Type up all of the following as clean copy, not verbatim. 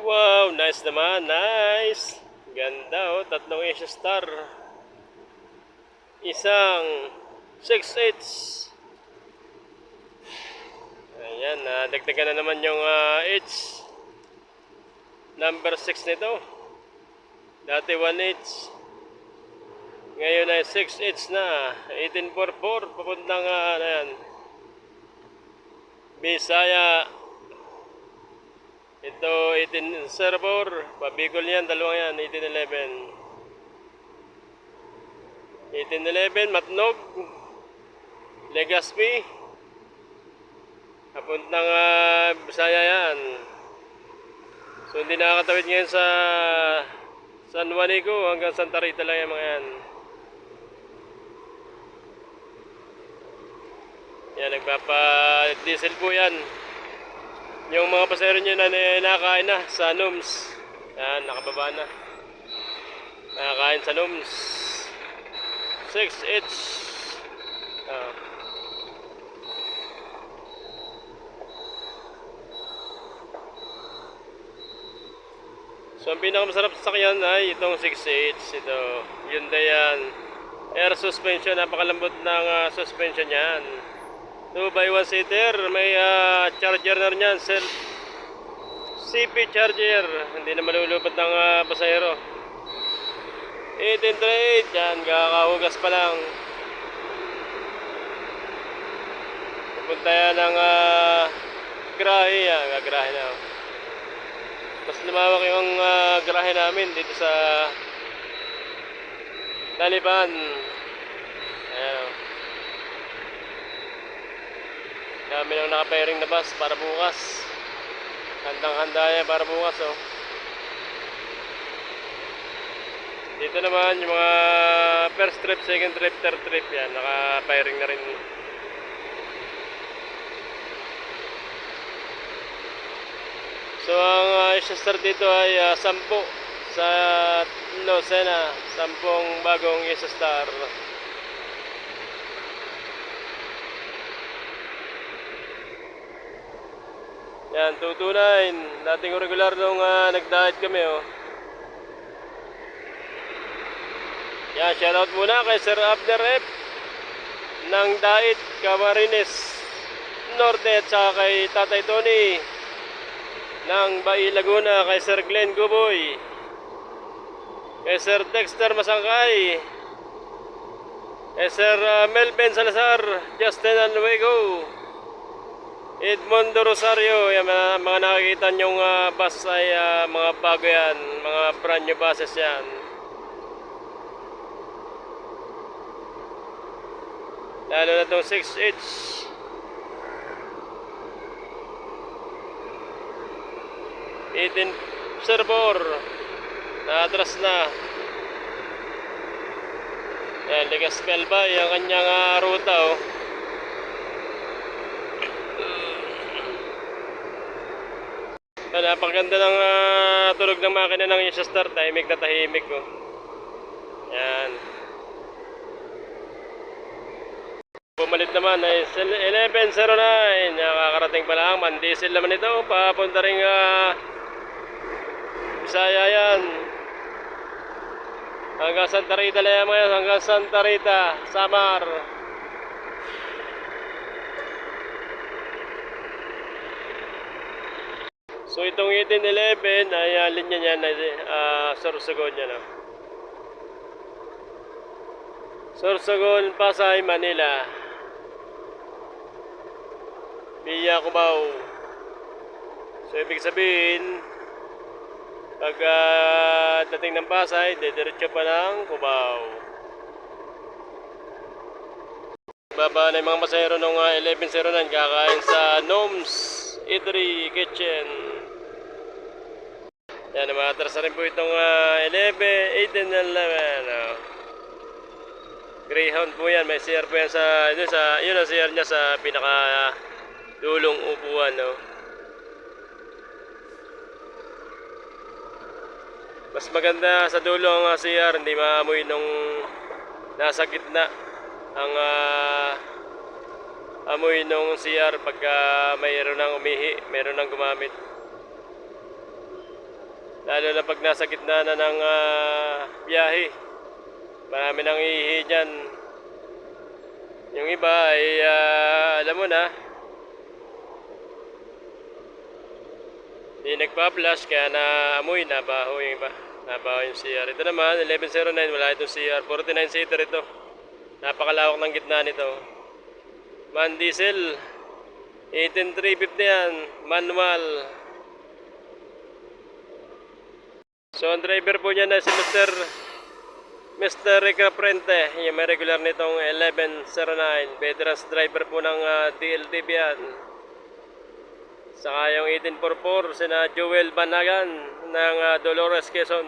Wow, nice naman, nice. Ganda oh, tatlong Asia Star. Isang 6H. Ayan, dagdagan na naman yung H. Number 6 nito. Dati 1H. Ngayon ay 6H na. 1844, papuntang ayan, Bisaya. Ito 1804, Pabicol yan, dalawang yan, 1811. 1811, Matnog, Legazpi, papuntang Bisaya yan. So hindi nakakatawid ngayon sa San Juanico hanggang Santa Rita lang yung mga yan. Yan, nagpapa-diesel po yan. Yung mga pasahero nyo na nakakain na sa NUMS. Yan, nakababa na. Nakakain sa NUMS. 6H. So, ang pinakamasarap sa sakyan ay itong 6H. Ito, Hyundai yan. Air suspension, napakalambot ng suspension yan. 2x1 seater, may charger na rin yan, self CP charger, hindi na malulupot ng pasahero. 1838, yan, kakahugas pa lang. Pupunta yan ng grahe, yan, gagrahe na. Mas lumawak yung grahe namin dito sa Talipan. Ayan. Dami nang naka-pairing na bus para bukas. Handang-handa yan para bukas oh. Dito naman yung mga first trip, second trip, third trip yan. Naka-pairing na rin. So ang isa-star dito ay 10 sa Lucena. 10 bagong isa-star. Yan, 229. Dating regular nung nag-diet kami oh. Yan, shoutout muna kay Sir Abner F ng Diet Camarines Norte at saka kay Tatay Tony ng Bai Laguna, kay Sir Glenn Guboy, kay Sir Dexter Masangkay, kay Sir Melvin Salazar, Justin Alwego, Edmondo Rosario. Yan, mga nakikita nyong bus ay mga bago yan, mga brand new buses yan. Lalo na itong 6H. Servor na-atras na. Yan, Legazpi Albay ang kanyang ruta oh. Napakaganda ng tulog ng makina ng isa start, tahimik na tahimik oh. Yan. Pumalit naman ay 1109, nakakarating pa lang, man-diesel naman ito, papunta rin Bisaya yan. Hanggang Santa Rita lang yan ngayon, hanggang Santa Rita, Samar. So itong 1811 ay linya niya na Sorsogon yan oh. Sorsogon, Pasay, Manila, Via Cubao. So ibig sabihin, pag dating ng Pasay, dediretso pa ng Cubao. Baba na yung mga pasahero nung 1109, kakain sa Noms Eatery Kitchen. Yan, umatras na rin po itong 1811 oh. Greyhound po yan, may CR po yan sa, yun ang CR niya sa pinaka dulong upuan no. Mas maganda sa dulo ang CR, hindi maamoy nung nasa gitna ang amoy nung CR pagka mayroon nang umihi, mayroon nang gumamit. Lalo na pag nasa gitna na ng biyahe. Marami nang ihi dyan. Yung iba ay alam mo na, hindi nagpa-flash kaya naamoy, nabaho yung iba. Nabaho yung CR. Ito naman, 1109, wala itong CR. 49-seater ito. Napakalawak ng gitna nito. Man diesel, 18350 yan, manual. So ang driver po niya na si Mr. Ricaprente, yung may regular nitong 1109, veterans driver po ng DLTV yan. Saka yung 1844, sina Joel Banagan ng Dolores, Quezon.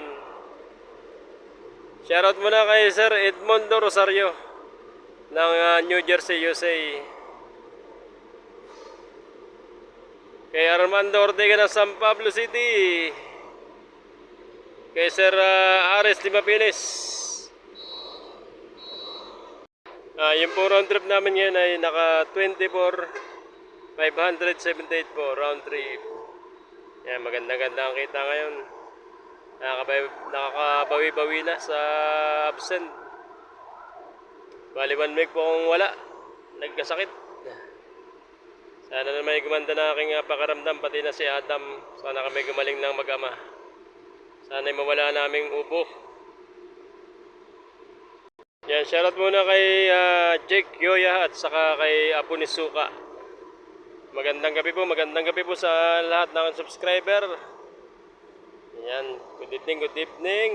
Shoutout muna kay Sir Edmondo Rosario ng New Jersey, USA. Kay Armando Ortega ng San Pablo City. Kay Sir Ares Limapilis. Yung po round trip namin ngayon ay naka 24,578 po round trip. Yan, maganda-ganda ang kita ngayon. Nakakabawi-bawi na sa absent. Bali 1 week po akong wala. Nagkasakit. Sana naman may gumanda na aking pakaramdam, pati na si Adam. Sana kami gumaling ng mag-ama. Sana mawala naming ubo. Yan, shoutout muna kay Jake Yoya at saka kay Apo ni Suka. Magandang gabi po sa lahat ng subscriber. Yan, good evening, good evening.